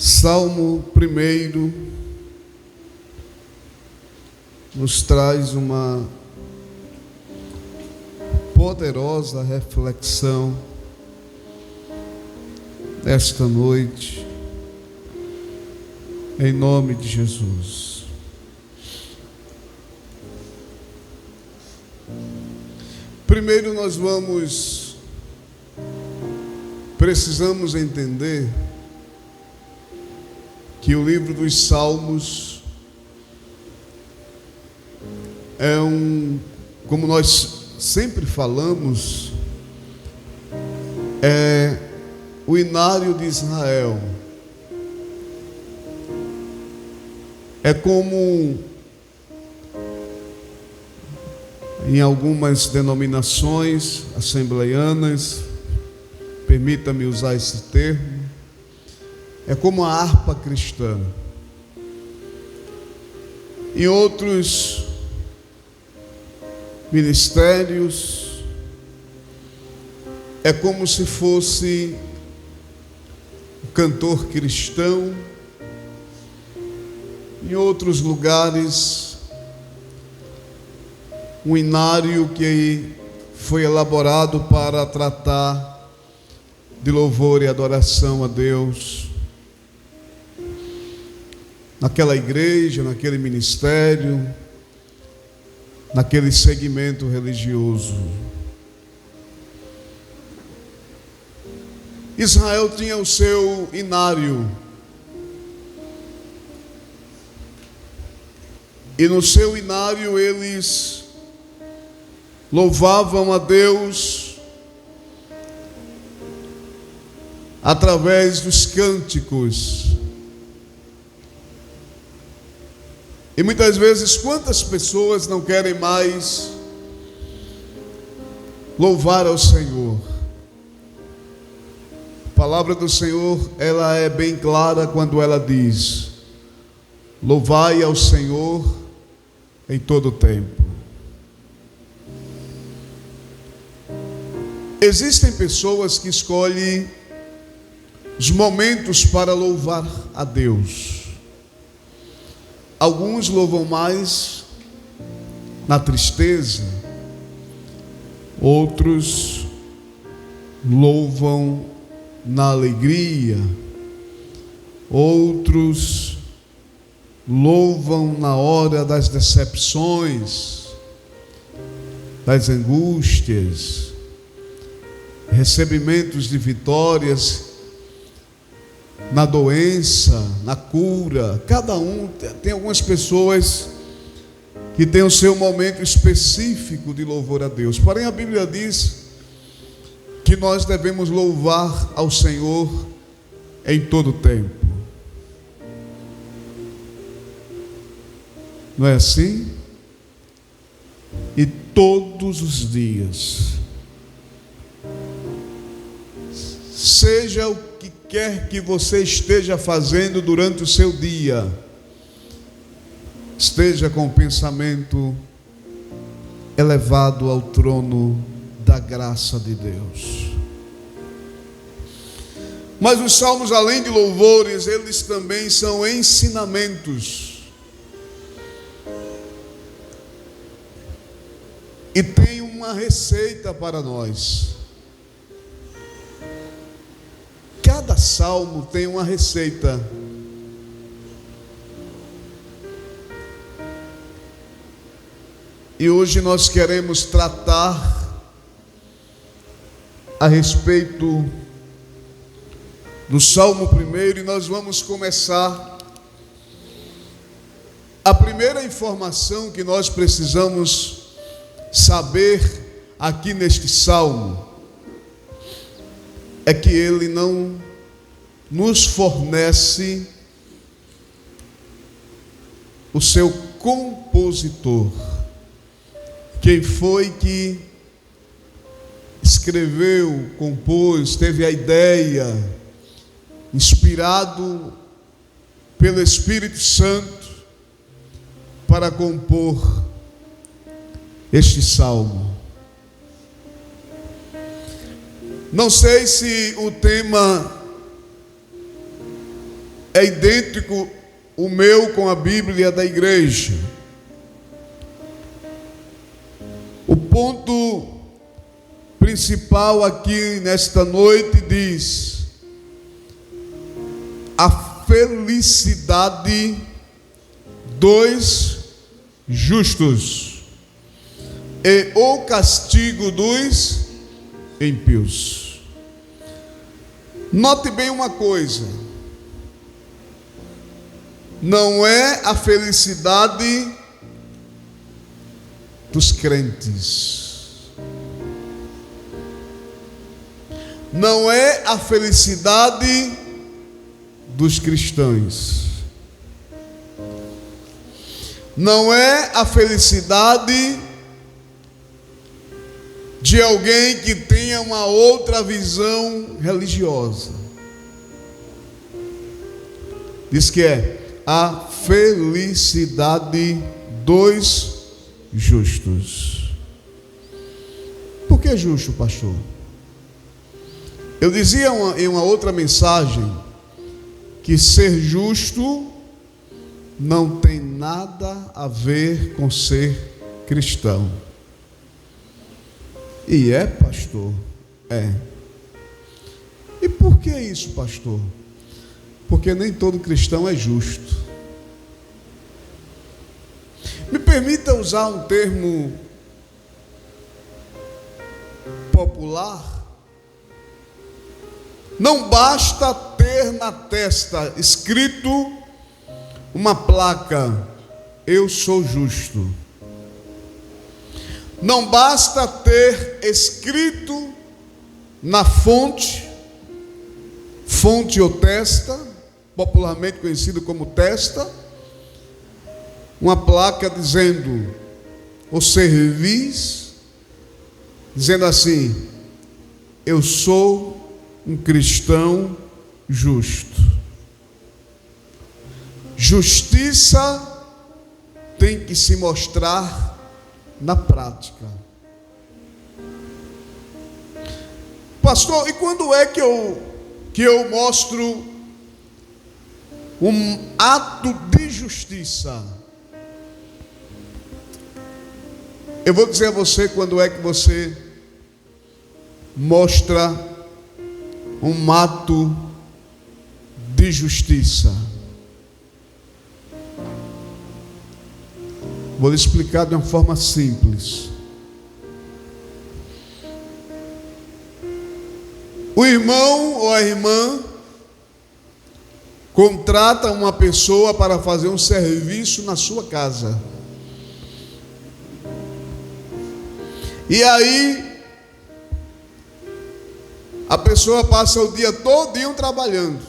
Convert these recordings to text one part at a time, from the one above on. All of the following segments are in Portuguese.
Salmo 1 nos traz uma poderosa reflexão nesta noite, em nome de Jesus. Primeiro nós precisamos entender que o livro dos Salmos é como nós sempre falamos, é o inário de Israel. É como em algumas denominações assembleianas, permita-me usar esse termo, é como a harpa cristã. Em outros ministérios, é como se fosse o cantor cristão. Em outros lugares, um inário que foi elaborado para tratar de louvor e adoração a Deus. Naquela igreja, naquele ministério, naquele segmento religioso. Israel tinha o seu inário, e no seu inário eles louvavam a Deus através dos cânticos. E muitas vezes, quantas pessoas não querem mais louvar ao Senhor? A palavra do Senhor, ela é bem clara quando ela diz: louvai ao Senhor em todo o tempo. Existem pessoas que escolhem os momentos para louvar a Deus. Alguns louvam mais na tristeza, outros louvam na alegria, outros louvam na hora das decepções, das angústias, recebimentos de vitórias, na doença, na cura. Cada um tem algumas pessoas que tem o seu momento específico de louvor a Deus. Porém, a Bíblia diz que nós devemos louvar ao Senhor em todo o tempo. Não é assim? E todos os dias. Seja o que quer que você esteja fazendo durante o seu dia, esteja com o pensamento elevado ao trono da graça de Deus. Mas os salmos, além de louvores, eles também são ensinamentos. E tem uma receita para nós. Cada salmo tem uma receita. E hoje nós queremos tratar a respeito do Salmo 1, e nós vamos começar. A primeira informação que nós precisamos saber aqui neste salmo é que ele não nos fornece o seu compositor. Quem foi que escreveu, compôs, teve a ideia, inspirado pelo Espírito Santo para compor este salmo? Não sei se o tema é idêntico o meu com a Bíblia da igreja. O ponto principal aqui nesta noite diz: a felicidade dos justos e o castigo dos ímpios. Note bem uma coisa: não é a felicidade dos crentes, não é a felicidade dos cristãos, não é a felicidade de alguém que tenha uma outra visão religiosa. Diz que é a felicidade dos justos. Por que justo, pastor? Eu dizia em uma outra mensagem que ser justo não tem nada a ver com ser cristão. E é, pastor? É. E por que isso, pastor? Porque nem todo cristão é justo. Me permita usar um termo popular. Não basta ter na testa escrito uma placa: eu sou justo. Não basta ter escrito na fonte ou testa, popularmente conhecido como testa, uma placa dizendo, ou cerviz, dizendo assim: eu sou um cristão justo. Justiça tem que se mostrar na prática. Pastor, e quando é que eu mostro um ato de justiça? Eu vou dizer a você quando é que você mostra um ato de justiça. Vou lhe explicar de uma forma simples. O irmão ou a irmã contrata uma pessoa para fazer um serviço na sua casa. E aí a pessoa passa o dia todinho trabalhando.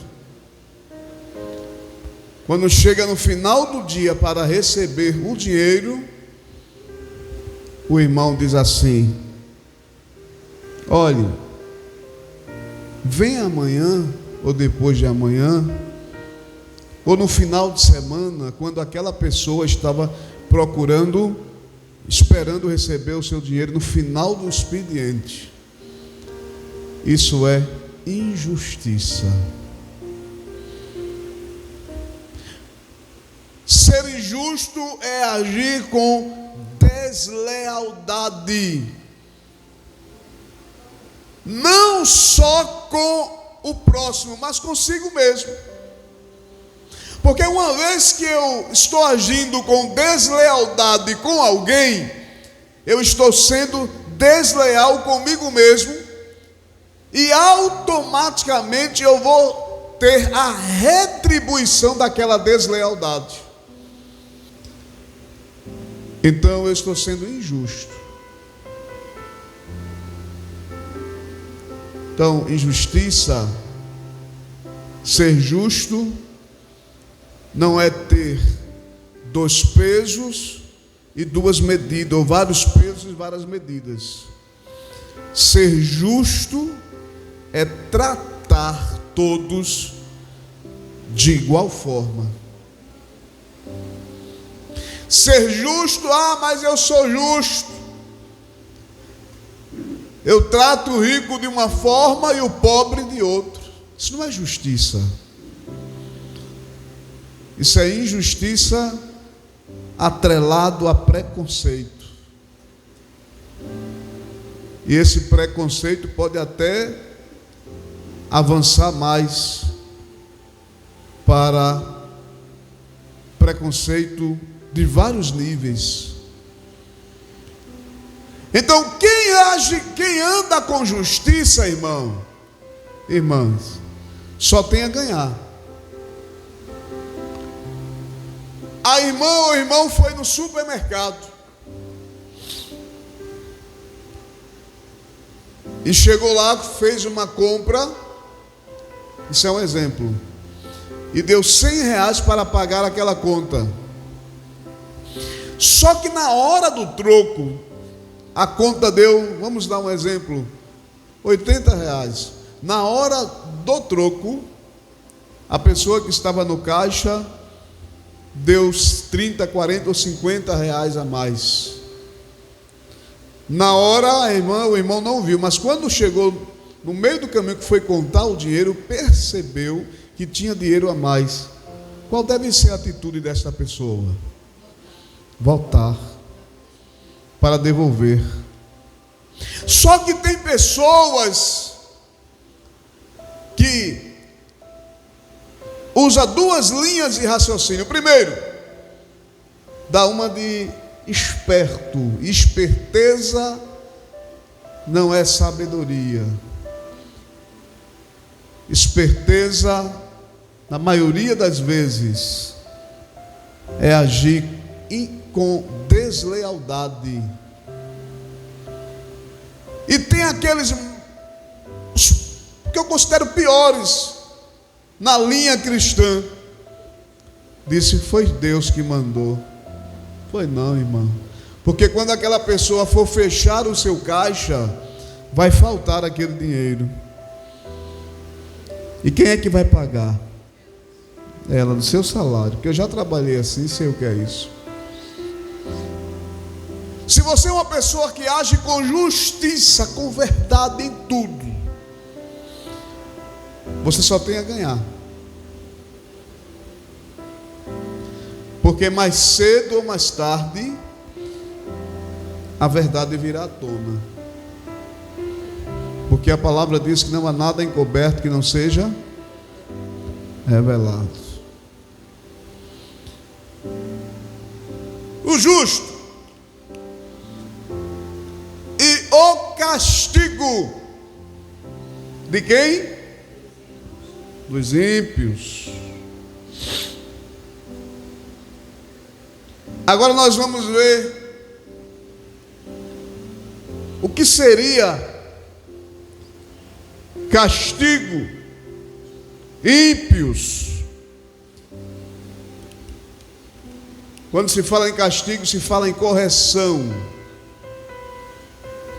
Quando chega no final do dia para receber o dinheiro, o irmão diz assim: olhe, vem amanhã ou depois de amanhã, ou no final de semana, quando aquela pessoa estava esperando receber o seu dinheiro no final do expediente. Isso é injustiça. Ser injusto é agir com deslealdade, não só com o próximo, mas consigo mesmo. Porque uma vez que eu estou agindo com deslealdade com alguém, eu estou sendo desleal comigo mesmo, e automaticamente eu vou ter a retribuição daquela deslealdade. Então eu estou sendo injusto. Então, injustiça, ser justo, não é ter dois pesos e duas medidas, ou vários pesos e várias medidas. Ser justo é tratar todos de igual forma. Ser justo, mas eu sou justo. Eu trato o rico de uma forma e o pobre de outra. Isso não é justiça. Isso é injustiça atrelado a preconceito. E esse preconceito pode até avançar mais para preconceito de vários níveis. Então, quem anda com justiça, irmãs, só tem a ganhar. A irmã ou irmão foi no supermercado e chegou lá, fez uma compra, isso é um exemplo, e deu R$100 para pagar aquela conta. Só que na hora do troco, a conta deu, vamos dar um exemplo, R$80. Na hora do troco, a pessoa que estava no caixa deu 30, 40 ou 50 reais a mais. Na hora a irmã, o irmão não viu, mas quando chegou no meio do caminho que foi contar o dinheiro, percebeu que tinha dinheiro a mais. Qual deve ser a atitude desta pessoa? Voltar para devolver. Só que tem pessoas que usa duas linhas de raciocínio. Primeiro, dá uma de esperto. Esperteza não é sabedoria. Esperteza, na maioria das vezes, é agir com deslealdade. E tem aqueles que eu considero piores na linha cristã. Disse, foi Deus que mandou. Foi não, irmão. Porque quando aquela pessoa for fechar o seu caixa, vai faltar aquele dinheiro. E quem é que vai pagar? Ela, do seu salário. Porque eu já trabalhei assim, sei o que é isso. Se você é uma pessoa que age com justiça, com verdade em tudo, você só tem a ganhar. Porque mais cedo ou mais tarde, a verdade virá à tona. Porque a palavra diz que não há nada encoberto que não seja revelado. O justo e o castigo de quem? Dos ímpios. Agora nós vamos ver o que seria castigo ímpios. Quando se fala em castigo, se fala em correção.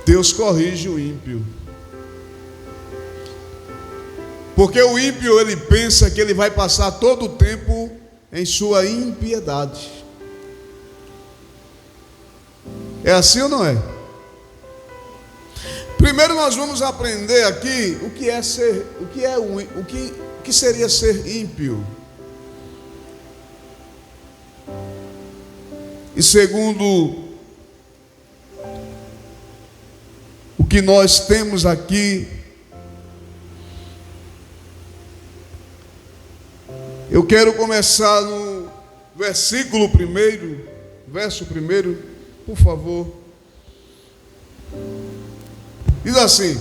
Deus corrige o ímpio. Porque o ímpio, ele pensa que ele vai passar todo o tempo em sua impiedade. É assim ou não é? Primeiro nós vamos aprender aqui o que seria ser ímpio. E segundo o que nós temos aqui, eu quero começar no versículo 1, verso 1, por favor. Diz assim: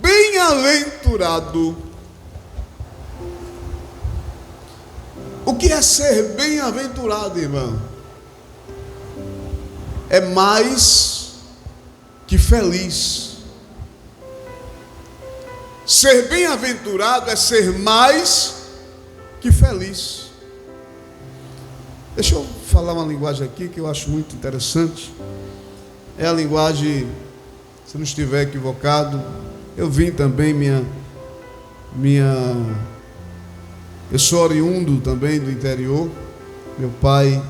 bem-aventurado. O que é ser bem-aventurado, irmão? É mais que feliz. Ser bem-aventurado é ser mais que feliz. Deixa eu falar uma linguagem aqui que eu acho muito interessante. É a linguagem, se não estiver equivocado, eu vim também, eu sou oriundo também do interior. Meu pai,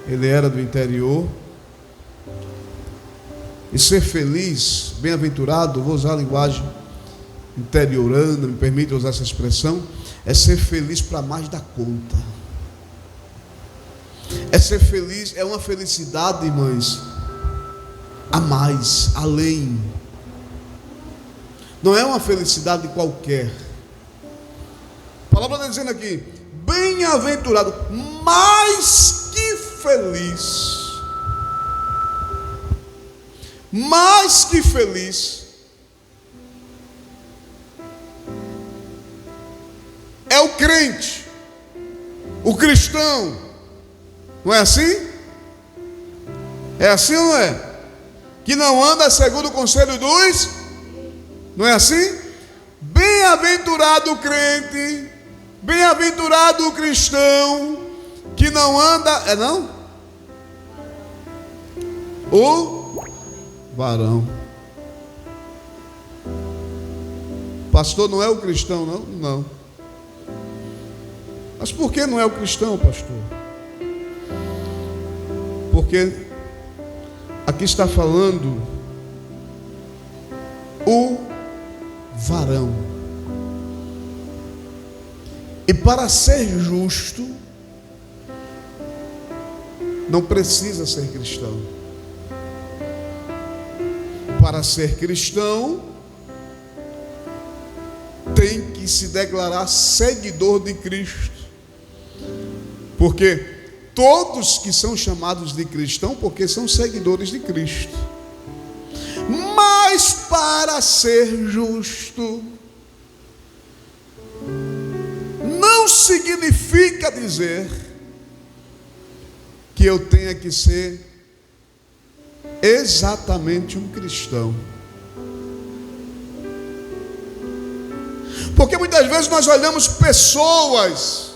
ele era do interior. E ser feliz, bem-aventurado, vou usar a linguagem interiorana, me permite usar essa expressão, é ser feliz para mais da conta. É ser feliz, é uma felicidade, irmãs, a mais, além. Não é uma felicidade qualquer. A palavra está dizendo aqui: bem-aventurado, mais que feliz. Mais que feliz é o crente, o cristão. Não é assim? É assim ou não é? Que não anda segundo o conselho dos... Não é assim? Bem-aventurado o crente, bem-aventurado o cristão, que não anda... É não? O varão. Pastor, não é o cristão, não? Não. Mas por que não é o cristão, pastor? Porque aqui está falando o varão. E para ser justo, não precisa ser cristão. Para ser cristão, tem que se declarar seguidor de Cristo. Porque todos que são chamados de cristão, porque são seguidores de Cristo. Mas para ser justo, não significa dizer que eu tenha que ser exatamente um cristão. Porque muitas vezes nós olhamos pessoas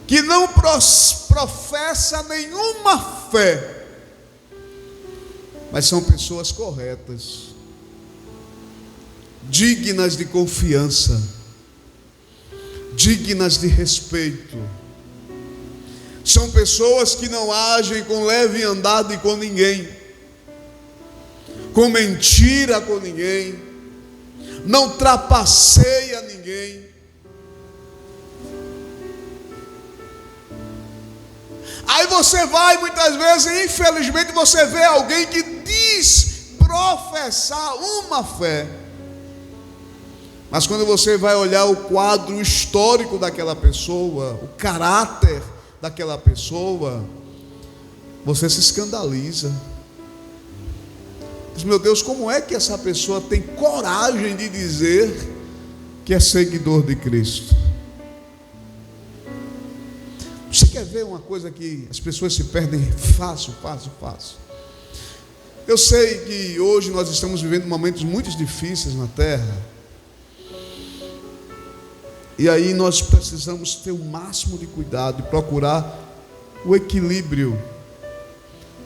que não professa nenhuma fé, mas são pessoas corretas, dignas de confiança, dignas de respeito. São pessoas que não agem com leviandade com ninguém, com mentira com ninguém, não trapaceia ninguém. Aí você vai, muitas vezes, infelizmente, você vê alguém que diz professar uma fé, mas quando você vai olhar o quadro histórico daquela pessoa, o caráter daquela pessoa, você se escandaliza. Diz: meu Deus, como é que essa pessoa tem coragem de dizer que é seguidor de Cristo? Você quer ver uma coisa que as pessoas se perdem fácil? Eu sei que hoje nós estamos vivendo momentos muito difíceis na terra, e aí nós precisamos ter o máximo de cuidado e procurar o equilíbrio.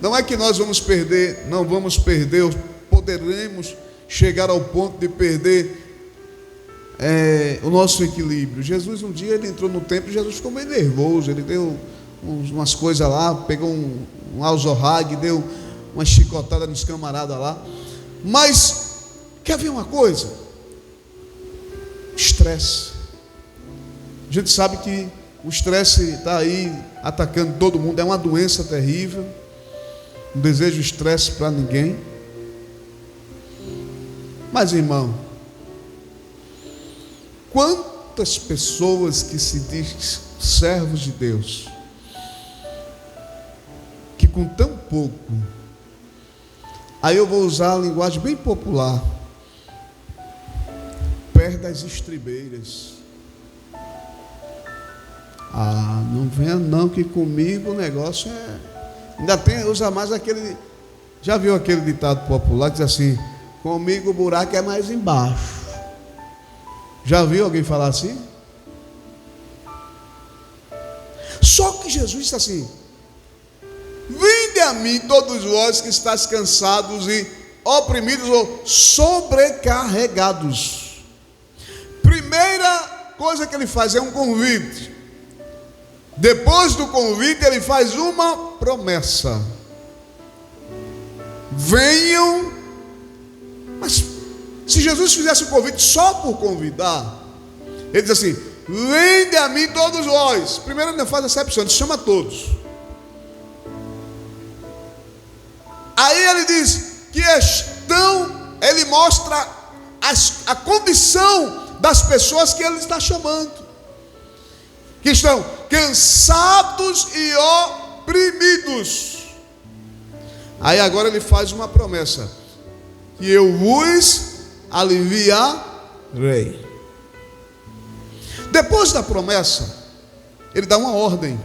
Não é que nós vamos perder, não vamos perder, poderemos chegar ao ponto de perder o nosso equilíbrio. Jesus, um dia, ele entrou no templo, Jesus ficou meio nervoso, ele deu umas coisas lá, pegou um alzorrague, deu uma chicotada nos camaradas lá. Mas quer ver uma coisa? Estresse. A gente sabe que o estresse está aí atacando todo mundo, é uma doença terrível. Não desejo estresse para ninguém. Mas, irmão, quantas pessoas que se dizem servos de Deus, que com tão pouco, aí eu vou usar a linguagem bem popular, perde as estribeiras. Ah, não venha não, que comigo o negócio é... Ainda tem, usa mais aquele... Já viu aquele ditado popular que diz assim: comigo o buraco é mais embaixo. Já viu alguém falar assim? Só que Jesus disse assim: vinde a mim todos vós que estáis cansados e oprimidos ou sobrecarregados. Primeira coisa que ele faz é um convite. Depois do convite, ele faz uma promessa: venham. Mas se Jesus fizesse o convite só por convidar, Ele diz assim: vinde a mim todos vós. Primeiro ele não faz acepção, ele chama todos. Aí ele diz que ele mostra a condição das pessoas que ele está chamando, que estão cansados e oprimidos. Aí agora ele faz uma promessa: que eu vos aliviarei. Depois da promessa, ele dá uma ordem.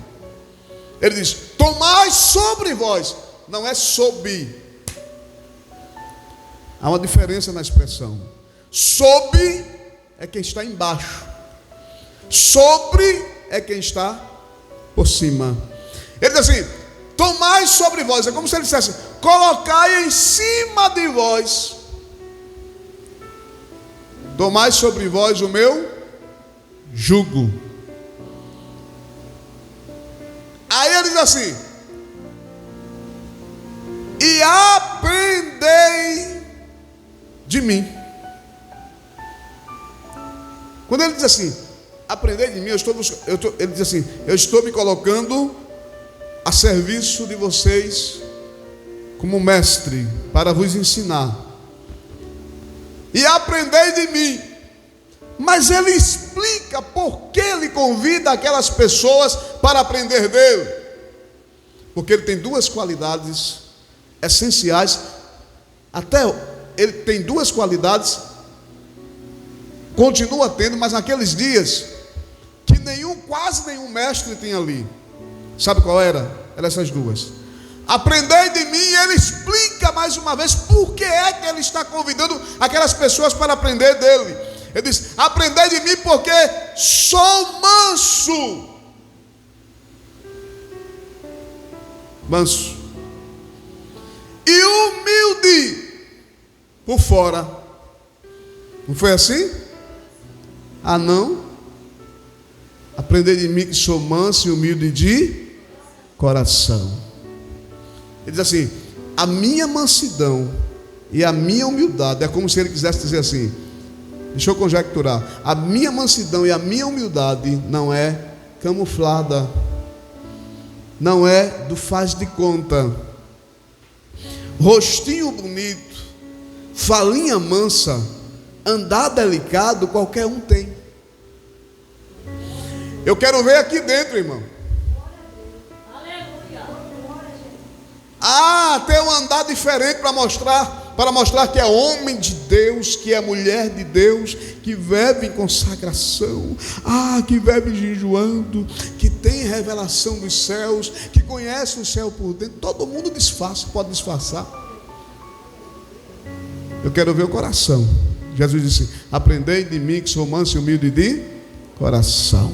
Ele diz: tomai sobre vós. Não é sob. Há uma diferença na expressão. Sob é quem está embaixo, sobre é quem está por cima. Ele diz assim: tomai sobre vós. É como se ele dissesse: colocai em cima de vós. Tomai sobre vós o meu jugo. Aí ele diz assim: e aprendei de mim. Quando ele diz assim, aprendei de mim, ele diz assim: eu estou me colocando a serviço de vocês como mestre para vos ensinar. E aprendei de mim. Mas ele explica por que ele convida aquelas pessoas para aprender dele. Porque ele tem duas qualidades essenciais. Até ele tem duas qualidades, continua tendo, mas naqueles dias que quase nenhum mestre tinha ali. Sabe qual era? Eram essas duas. Aprendei de mim. E ele explica mais uma vez por que é que ele está convidando aquelas pessoas para aprender dele. Ele diz: aprendei de mim porque sou manso. Manso e humilde por fora. Não foi assim? Ah, não? Aprendei de mim que sou manso e humilde de coração. Ele diz assim: a minha mansidão e a minha humildade, é como se ele quisesse dizer assim, deixa eu conjecturar, a minha mansidão e a minha humildade não é camuflada, não é do faz de conta. Rostinho bonito, falinha mansa, andar delicado, qualquer um tem. Eu quero ver aqui dentro, irmão. Ter um andar diferente para mostrar que é homem de Deus, que é mulher de Deus, que vive em consagração, que vive jejuando, que tem revelação dos céus, que conhece o céu por dentro. Todo mundo disfarça, pode disfarçar. Eu quero ver o coração. Jesus disse: aprendei de mim que sou manso e humilde de coração.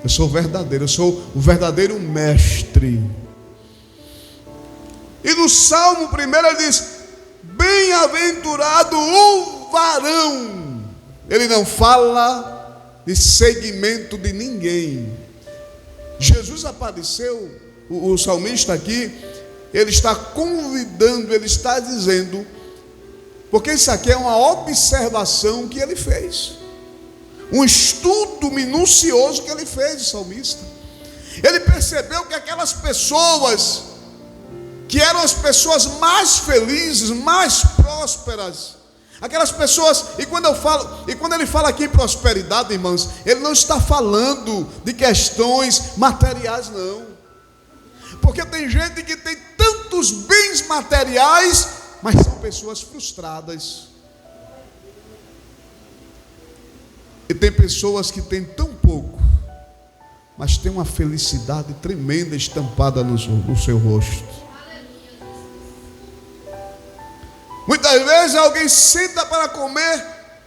Eu sou verdadeiro, eu sou o verdadeiro mestre. E no Salmo 1 ele diz: bem-aventurado o varão. Ele não fala de segmento de ninguém. Jesus apareceu, o salmista aqui, ele está convidando, ele está dizendo, porque isso aqui é uma observação que ele fez, um estudo minucioso que ele fez, o salmista. Ele percebeu que aquelas pessoas que eram as pessoas mais felizes, mais prósperas, aquelas pessoas, e quando ele fala aqui em prosperidade, irmãos, ele não está falando de questões materiais, não, porque tem gente que tem tantos bens materiais, mas são pessoas frustradas, e tem pessoas que têm tão pouco, mas tem uma felicidade tremenda estampada no seu rosto. Muitas vezes alguém senta para comer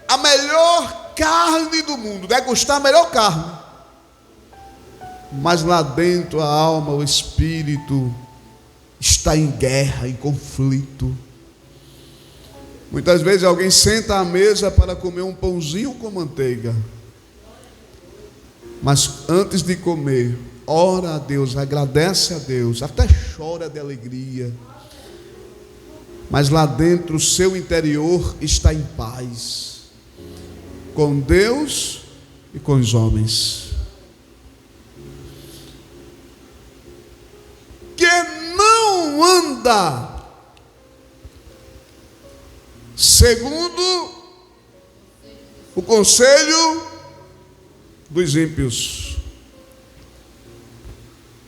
a melhor carne do mundo, degustar a melhor carne, mas lá dentro a alma, o espírito está em guerra, em conflito. Muitas vezes alguém senta à mesa para comer um pãozinho com manteiga, mas antes de comer, ora a Deus, agradece a Deus, até chora de alegria, mas lá dentro o seu interior está em paz, com Deus e com os homens. Que não anda segundo o conselho dos ímpios.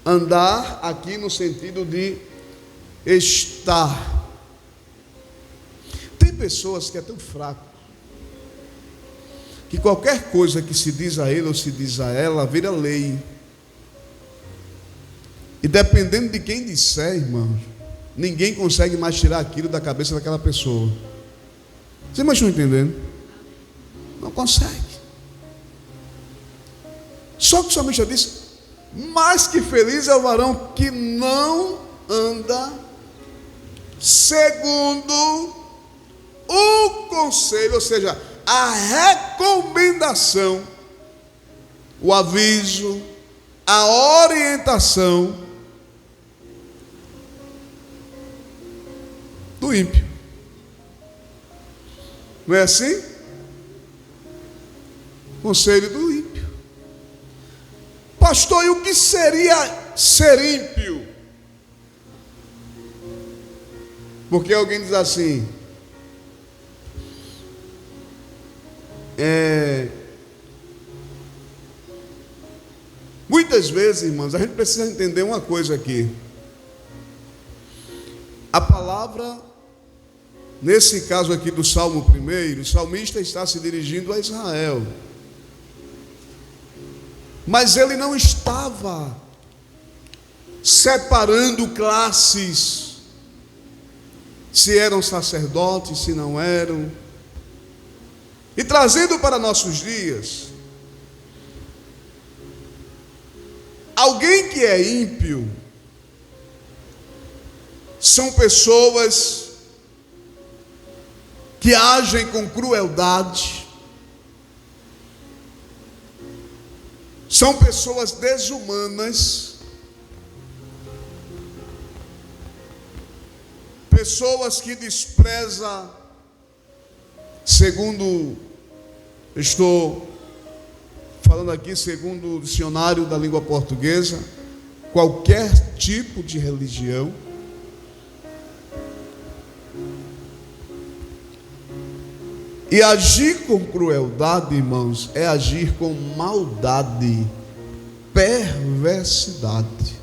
Andar aqui no sentido de estar. Tem pessoas que é tão fraco que qualquer coisa que se diz a ele ou se diz a ela vira lei. E dependendo de quem disser, irmãos, ninguém consegue mais tirar aquilo da cabeça daquela pessoa. Vocês estão entendendo? Não consegue. Só que o salmista disse: mais que feliz é o varão que não anda segundo o conselho, ou seja, a recomendação, o aviso, a orientação do ímpio. Não é assim? Conselho do ímpio. Pastor, e o que seria ser ímpio? Porque alguém diz assim: muitas vezes, irmãos, a gente precisa entender uma coisa aqui. A palavra, nesse caso aqui do Salmo 1, o salmista está se dirigindo a Israel. Mas ele não estava separando classes, se eram sacerdotes, se não eram. E trazendo para nossos dias, alguém que é ímpio são pessoas que agem com crueldade, são pessoas desumanas, pessoas que desprezam, segundo estou falando aqui, segundo o dicionário da língua portuguesa, qualquer tipo de religião. E agir com crueldade, irmãos, é agir com maldade, perversidade.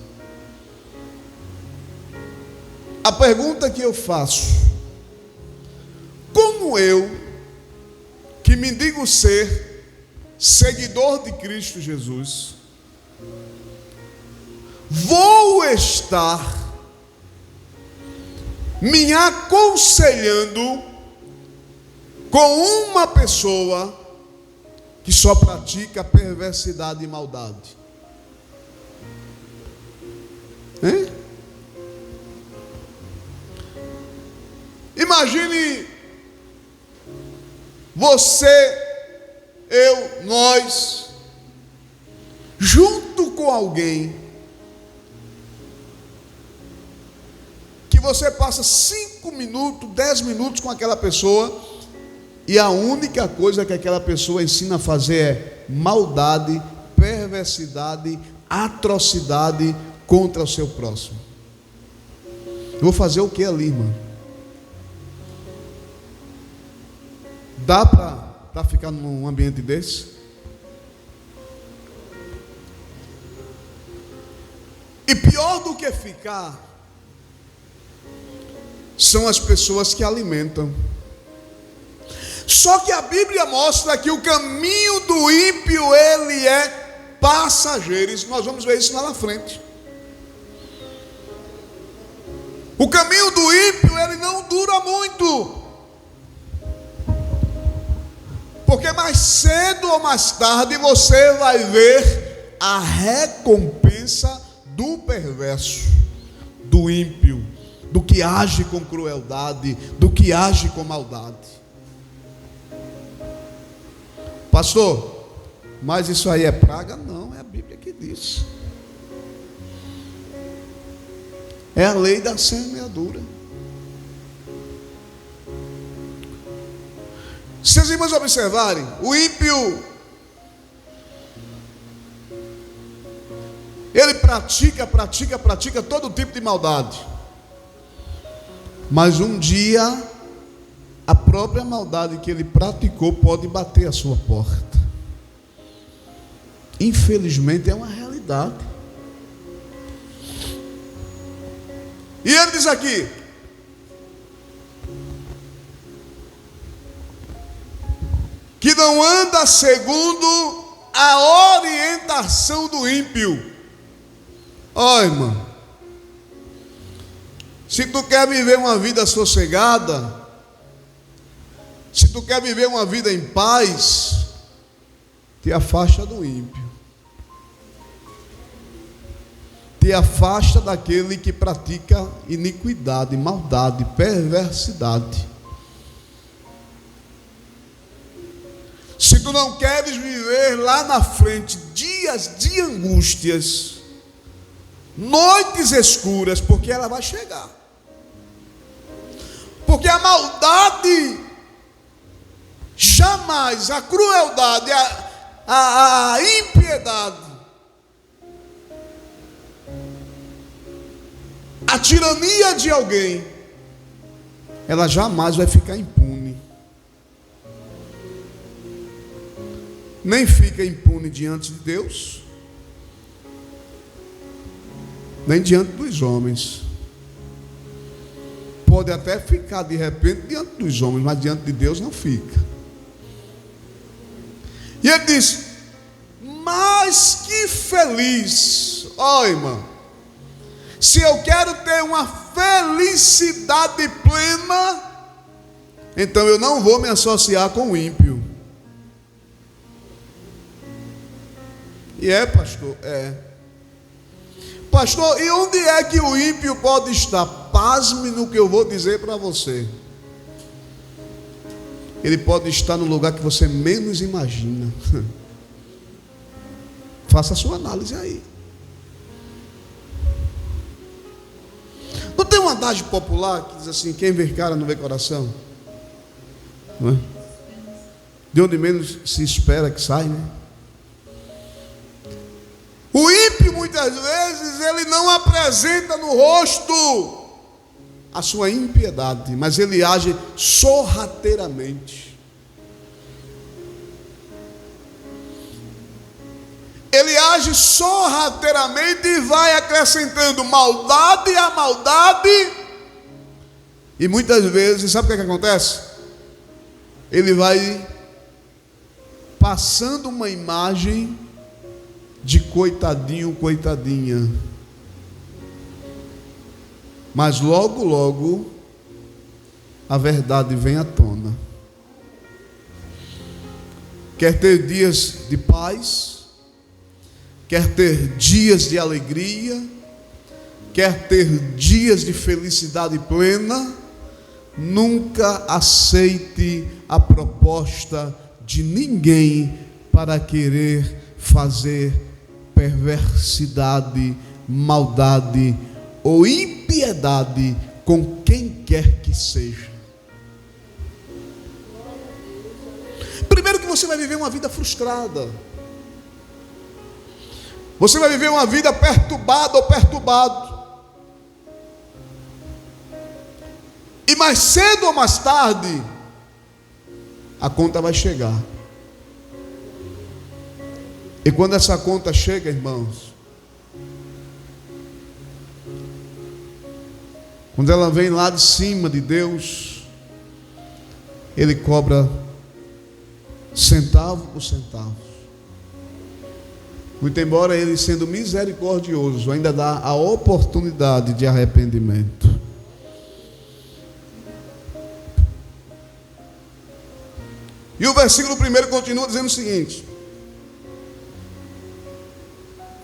A pergunta que eu faço: como eu, que me digo ser seguidor de Cristo Jesus, vou estar me aconselhando com uma pessoa que só pratica perversidade e maldade? Hein? Imagine você, eu, nós, junto com alguém que você passa 5 minutos, 10 minutos com aquela pessoa, e a única coisa que aquela pessoa ensina a fazer é maldade, perversidade, atrocidade contra o seu próximo. Eu vou fazer o que ali, irmão? Dá para ficar num ambiente desse? E pior do que ficar, são as pessoas que alimentam. Só que a Bíblia mostra que o caminho do ímpio, ele é passageiro. Isso, nós vamos ver isso lá na frente. O caminho do ímpio, ele não dura muito, porque mais cedo ou mais tarde você vai ver a recompensa do perverso, do ímpio, do que age com crueldade, do que age com maldade. Pastor, mas isso aí é praga? Não, é a Bíblia que diz. É a lei da semeadura. Se os irmãos observarem, o ímpio, Ele pratica todo tipo de maldade. Mas um dia, a própria maldade que ele praticou pode bater a sua porta. Infelizmente é uma realidade. E ele diz aqui: que não anda segundo a orientação do ímpio. Ó, irmão, se tu quer viver uma vida sossegada, se tu quer viver uma vida em paz, te afasta do ímpio. Te afasta daquele que pratica iniquidade, maldade, perversidade. Se tu não queres viver lá na frente dias de angústias, noites escuras, porque ela vai chegar. Porque a maldade jamais, a crueldade, a impiedade, a tirania de alguém, ela jamais vai ficar impune. Nem fica impune diante de Deus, nem diante dos homens. Pode até ficar de repente diante dos homens, mas diante de Deus não fica. E ele diz: mas que feliz, ó irmão, se eu quero ter uma felicidade plena, então eu não vou me associar com o ímpio. E pastor, pastor, e onde é que o ímpio pode estar? Pasme no que eu vou dizer para você. Ele pode estar no lugar que você menos imagina. Faça a sua análise aí. Não tem um adágio popular que diz assim: quem vê cara não vê coração? Não é? De onde menos se espera que sai, né? O ímpio, muitas vezes, ele não apresenta no rosto a sua impiedade, mas ele age sorrateiramente. Ele age sorrateiramente e vai acrescentando maldade à maldade. E muitas vezes, sabe o que acontece? Ele vai passando uma imagem de coitadinho, coitadinha. Mas logo, logo, a verdade vem à tona. Quer ter dias de paz, quer ter dias de alegria, quer ter dias de felicidade plena, nunca aceite a proposta de ninguém para querer fazer perversidade, maldade ou impiedade com quem quer que seja. Primeiro que você vai viver uma vida frustrada. Você vai viver uma vida perturbada ou perturbado. E mais cedo ou mais tarde, a conta vai chegar. E quando essa conta chega, irmãos, quando ela vem lá de cima de Deus, Ele cobra centavo por centavo. Muito embora Ele, sendo misericordioso, ainda dá a oportunidade de arrependimento. E o versículo 1 continua dizendo o seguinte: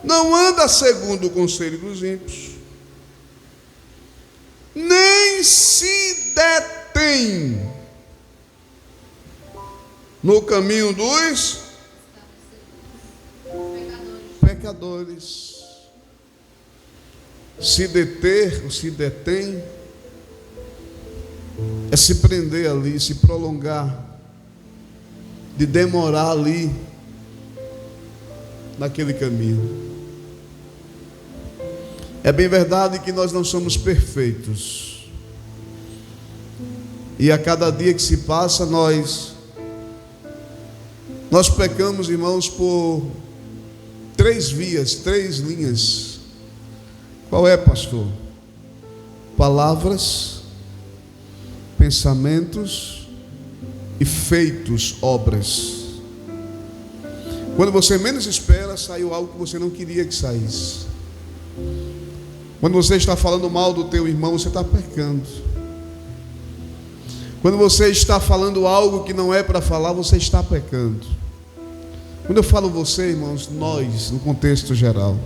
não anda segundo o conselho dos ímpios, nem se detém no caminho dos pecadores. Se deter ou se detém é se prender ali, se prolongar, de demorar ali, naquele caminho. É bem verdade que nós não somos perfeitos, e a cada dia que se passa nós pecamos, irmãos, por 3 vias, 3 linhas. Qual é, pastor? Palavras, pensamentos e feitos, obras. Quando você menos espera, saiu algo que você não queria que saísse. Quando você está falando mal do teu irmão, você está pecando. Quando você está falando algo que não é para falar, você está pecando. Quando eu falo você, irmãos, nós, no contexto geral.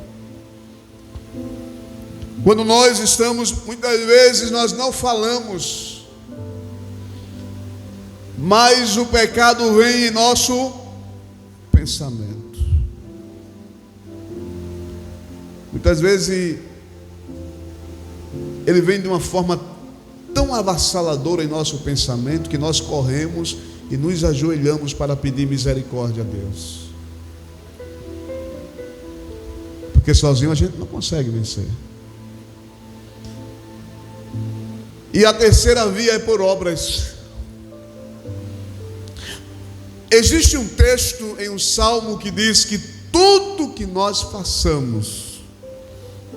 Quando nós estamos, muitas vezes nós não falamos, mas o pecado vem em nosso pensamento. Muitas vezes ele vem de uma forma tão avassaladora em nosso pensamento que nós corremos e nos ajoelhamos para pedir misericórdia a Deus, porque sozinho a gente não consegue vencer. E a terceira via é por obras. Existe um texto em um salmo que diz que tudo que nós façamos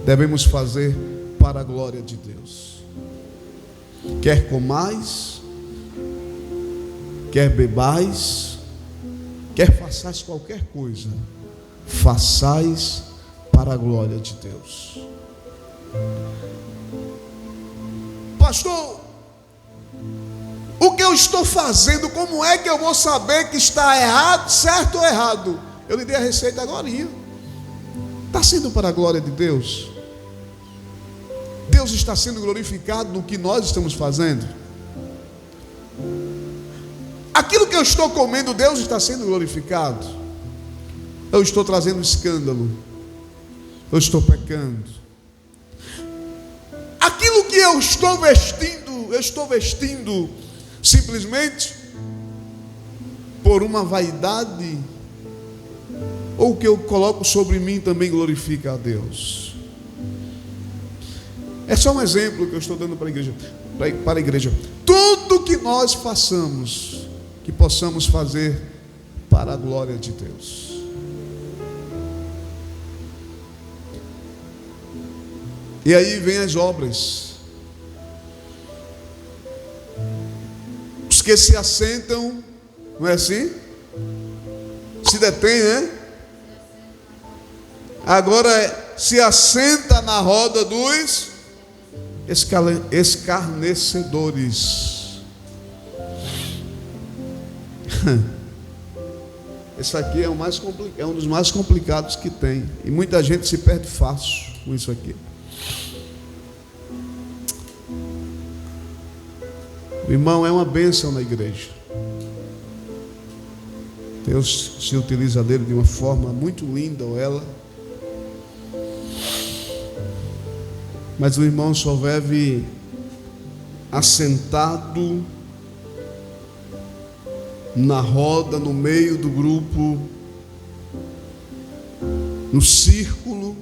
devemos fazer para a glória de Deus. Quer comais, quer bebais, quer façais qualquer coisa, façais para a glória de Deus. Pastor, o que eu estou fazendo, como é que eu vou saber que está errado, certo ou errado? Eu lhe dei a receita agora. Está sendo para a glória de Deus? Deus está sendo glorificado no que nós estamos fazendo? Aquilo que eu estou comendo, Deus está sendo glorificado? Eu estou trazendo escândalo? Eu estou pecando? Aquilo que eu estou vestindo simplesmente por uma vaidade, ou o que eu coloco sobre mim também glorifica a Deus? É só um exemplo que eu estou dando para a igreja. Tudo que nós façamos, que possamos fazer para a glória de Deus. E aí vem as obras. Os que se assentam, não é assim? Se detém, né? Agora se assenta na roda dos escarnecedores. Esse aqui é um dos mais complicados que tem. E muita gente se perde fácil com isso aqui. O irmão é uma bênção na igreja. Deus se utiliza dele de uma forma muito linda, ou ela. Mas o irmão só vive assentado na roda, no meio do grupo, no círculo.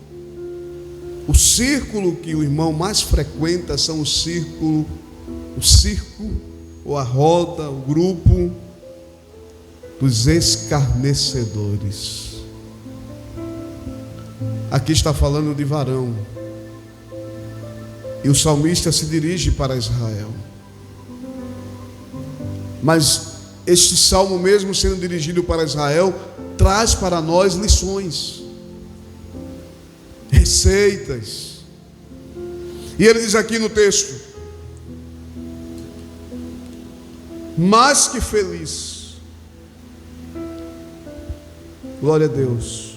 O círculo que o irmão mais frequenta são o circo, ou a roda, o grupo dos escarnecedores. Aqui está falando de varão. E o salmista se dirige para Israel. Mas este salmo, mesmo sendo dirigido para Israel, traz para nós lições, receitas. E ele diz aqui no texto: mas que feliz, glória a Deus,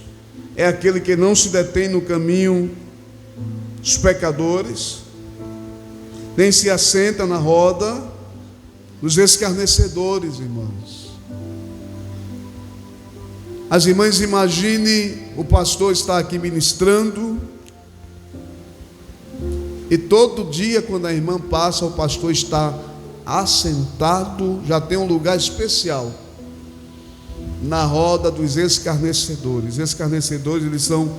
é aquele que não se detém no caminho dos pecadores, nem se assenta na roda dos escarnecedores, irmãos. As irmãs, imagine o pastor está aqui ministrando, e todo dia quando a irmã passa, o pastor está assentado, já tem um lugar especial na roda dos escarnecedores. Escarnecedores, eles são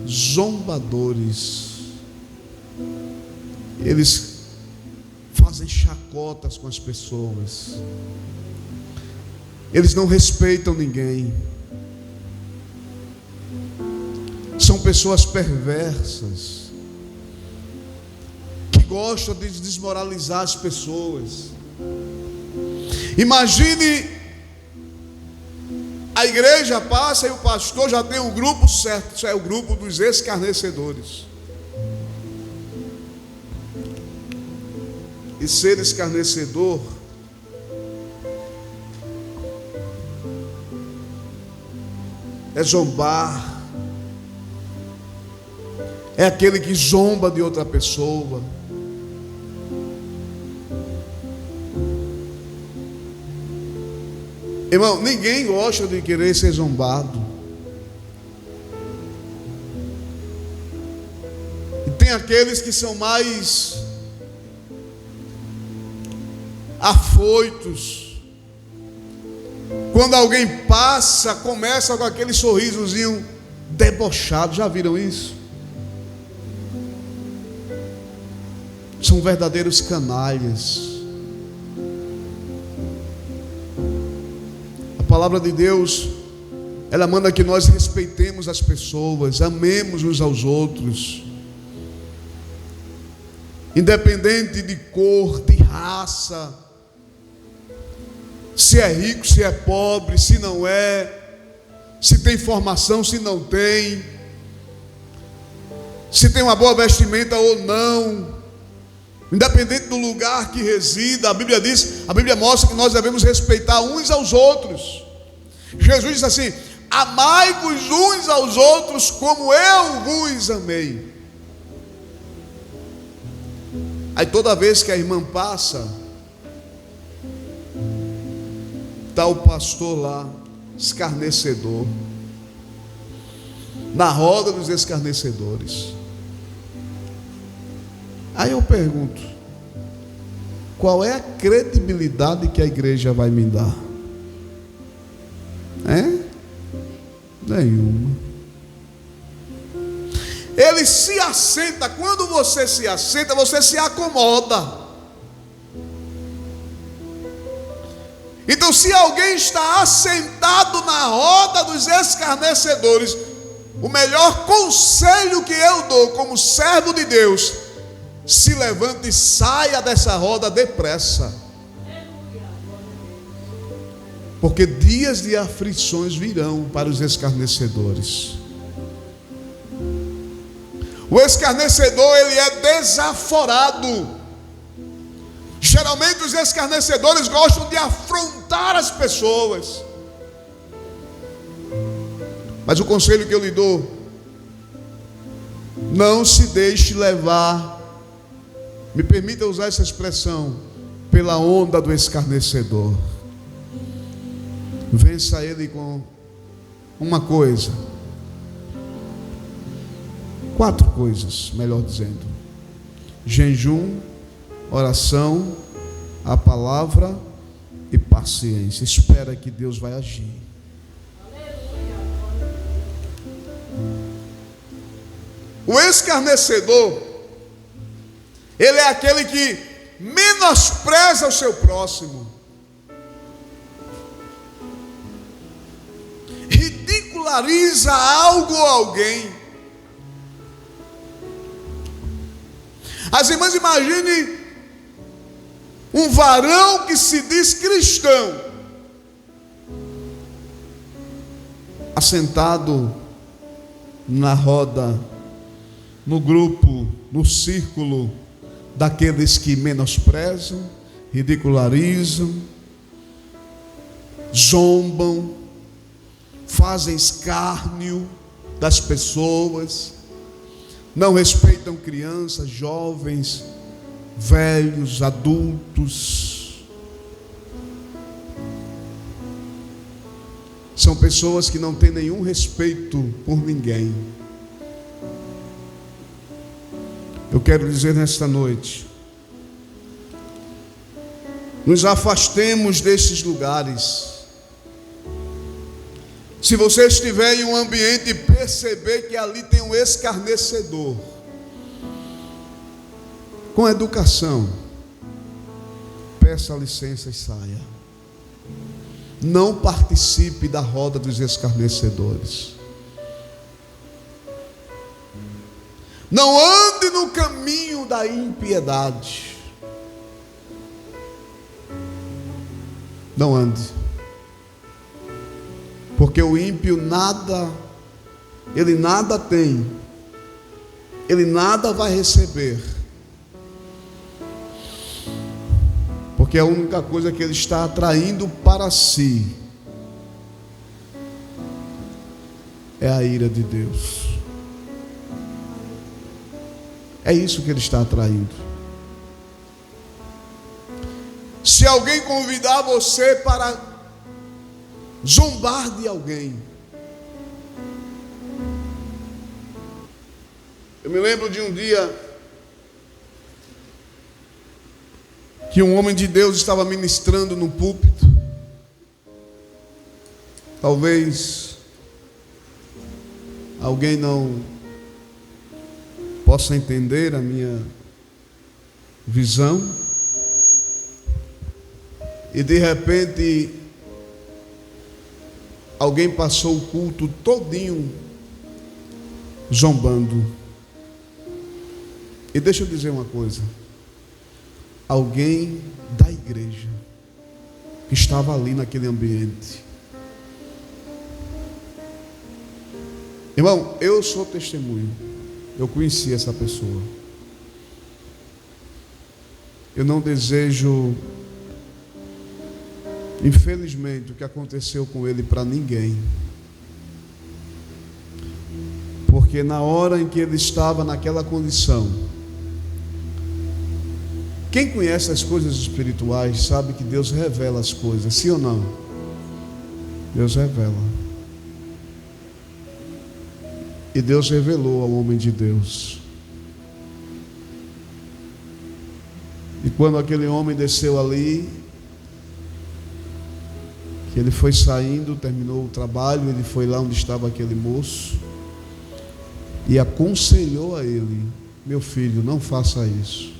zombadores. Eles fazem chacotas com as pessoas. Eles não respeitam ninguém. São pessoas perversas, que gostam de desmoralizar as pessoas. Imagine, a igreja passa e o pastor já tem um grupo certo. Isso é o grupo dos escarnecedores. E ser escarnecedor é zombar. É aquele que zomba de outra pessoa. Irmão, ninguém gosta de querer ser zombado. E tem aqueles que são mais afoitos. Quando alguém passa, começa com aquele sorrisozinho debochado. Já viram isso? São verdadeiros canalhas. A palavra de Deus, ela manda que nós respeitemos as pessoas, amemos uns aos outros, independente de cor, de raça, se é rico, se é pobre, se não é, se tem formação, se não tem, se tem uma boa vestimenta ou não. Independente do lugar que resida, a Bíblia mostra que nós devemos respeitar uns aos outros. Jesus disse assim: amai-vos uns aos outros como eu vos amei. Aí toda vez que a irmã passa, está o pastor lá, escarnecedor, na roda dos escarnecedores. Aí eu pergunto: qual é a credibilidade que a igreja vai me dar? Nenhuma. Ele se assenta. Quando você se assenta, você se acomoda. Então, se alguém está assentado na roda dos escarnecedores, o melhor conselho que eu dou como servo de Deus: se levante e saia dessa roda depressa. Porque dias de aflições virão para os escarnecedores. O escarnecedor, ele é desaforado. Geralmente os escarnecedores gostam de afrontar as pessoas. Mas o conselho que eu lhe dou: não se deixe levar, me permita usar essa expressão, pela onda do escarnecedor. Vença ele com uma coisa, 4 coisas, melhor dizendo: jejum, oração, a palavra e paciência. Espera que Deus vai agir. O escarnecedor, ele é aquele que menospreza o seu próximo, ridiculariza algo ou alguém. As irmãs, imagine um varão que se diz cristão, assentado na roda, no grupo, no círculo daqueles que menosprezam, ridicularizam, zombam, fazem escárnio das pessoas, não respeitam crianças, jovens, velhos, adultos. São pessoas que não têm nenhum respeito por ninguém. Eu quero dizer nesta noite: nos afastemos desses lugares. Se você estiver em um ambiente e perceber que ali tem um escarnecedor, com educação, peça licença e saia. Não participe da roda dos escarnecedores. Não ande no caminho da impiedade. Não ande. Porque o ímpio ele nada tem, ele nada vai receber. Porque a única coisa que ele está atraindo para si é a ira de Deus. É isso que ele está atraindo. Se alguém convidar você para zombar de alguém, eu me lembro de um dia que um homem de Deus estava ministrando no púlpito. Talvez alguém não possa entender a minha visão, e de repente alguém passou o culto todinho zombando. E deixa eu dizer uma coisa: alguém da igreja que estava ali naquele ambiente. Irmão, eu sou testemunho. Eu conheci essa pessoa. Eu não desejo, infelizmente, o que aconteceu com ele para ninguém. Porque na hora em que ele estava naquela condição, quem conhece as coisas espirituais sabe que Deus revela as coisas, sim ou não? Deus revela. E Deus revelou ao homem de Deus. E quando aquele homem desceu ali, que ele foi saindo, terminou o trabalho, ele foi lá onde estava aquele moço e aconselhou a ele: meu filho, não faça isso,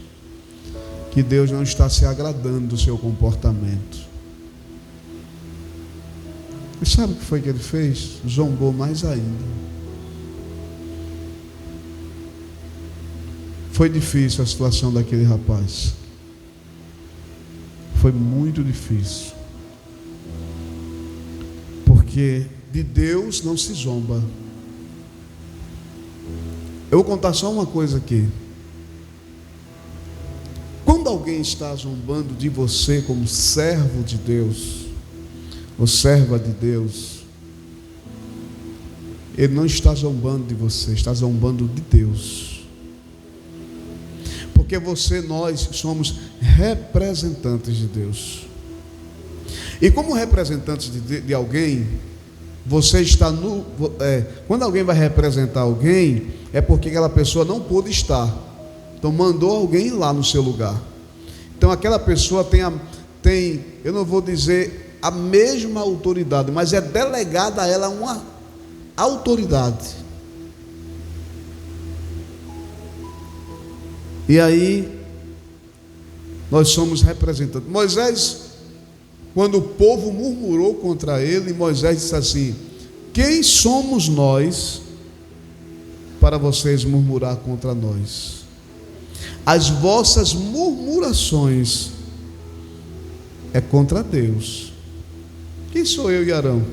que Deus não está se agradando do seu comportamento. E sabe o que foi que ele fez? Zombou mais ainda. Foi difícil a situação daquele rapaz. Foi muito difícil. Porque de Deus não se zomba. Eu vou contar só uma coisa aqui. Quando alguém está zombando de você como servo de Deus, ou serva de Deus, ele não está zombando de você, está zombando de Deus. Porque nós somos representantes de Deus. E como representantes de alguém, você está quando alguém vai representar alguém, é porque aquela pessoa não pôde estar. Então mandou alguém ir lá no seu lugar. Então aquela pessoa tem, eu não vou dizer a mesma autoridade, mas é delegada a ela uma autoridade. E aí nós somos representantes. Moisés, quando o povo murmurou contra ele, Moisés disse assim: quem somos nós para vocês murmurar contra nós? As vossas murmurações é contra Deus. Quem sou eu e Arão?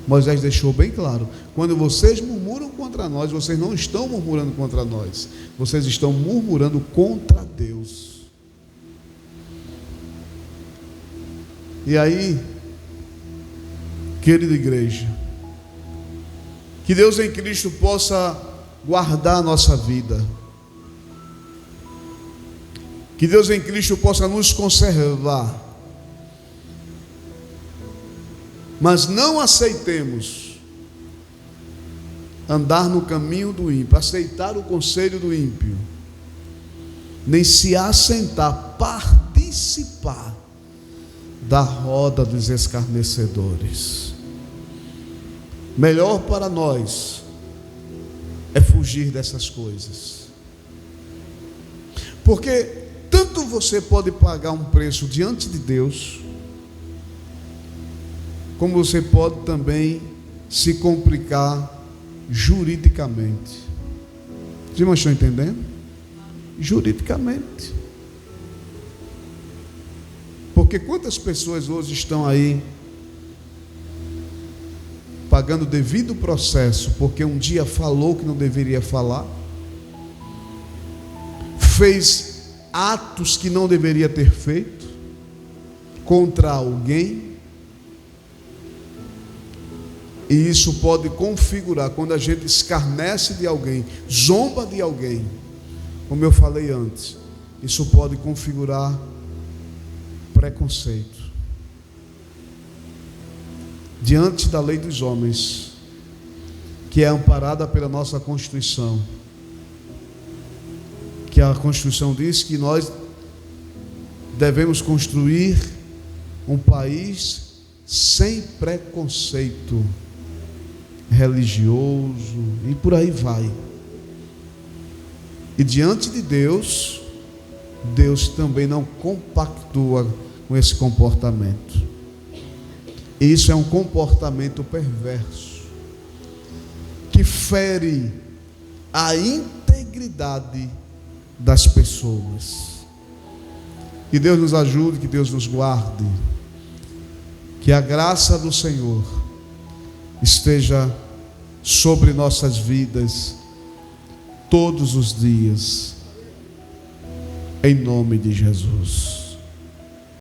Moisés deixou bem claro: quando vocês murmuram contra nós, vocês não estão murmurando contra nós, vocês estão murmurando contra Deus. E aí, querida igreja, que Deus em Cristo possa guardar a nossa vida, que Deus em Cristo possa nos conservar, mas não aceitemos andar no caminho do ímpio, aceitar o conselho do ímpio, nem se assentar, participar da roda dos escarnecedores. Melhor para nós é fugir dessas coisas. Porque tanto você pode pagar um preço diante de Deus, como você pode também se complicar juridicamente. Os irmãos estão entendendo? Juridicamente. Porque quantas pessoas hoje estão aí pagando devido processo porque um dia falou que não deveria falar, fez atos que não deveria ter feito contra alguém, e isso pode configurar, quando a gente escarnece de alguém, zomba de alguém, como eu falei antes, isso pode configurar preconceito diante da lei dos homens, que é amparada pela nossa Constituição, que a Constituição diz que nós devemos construir um país sem preconceito religioso e por aí vai. E diante de Deus, Deus também não compactua com esse comportamento. Isso é um comportamento perverso que fere a integridade das pessoas. Que Deus nos ajude, que Deus nos guarde, que a graça do Senhor esteja sobre nossas vidas todos os dias, em nome de Jesus.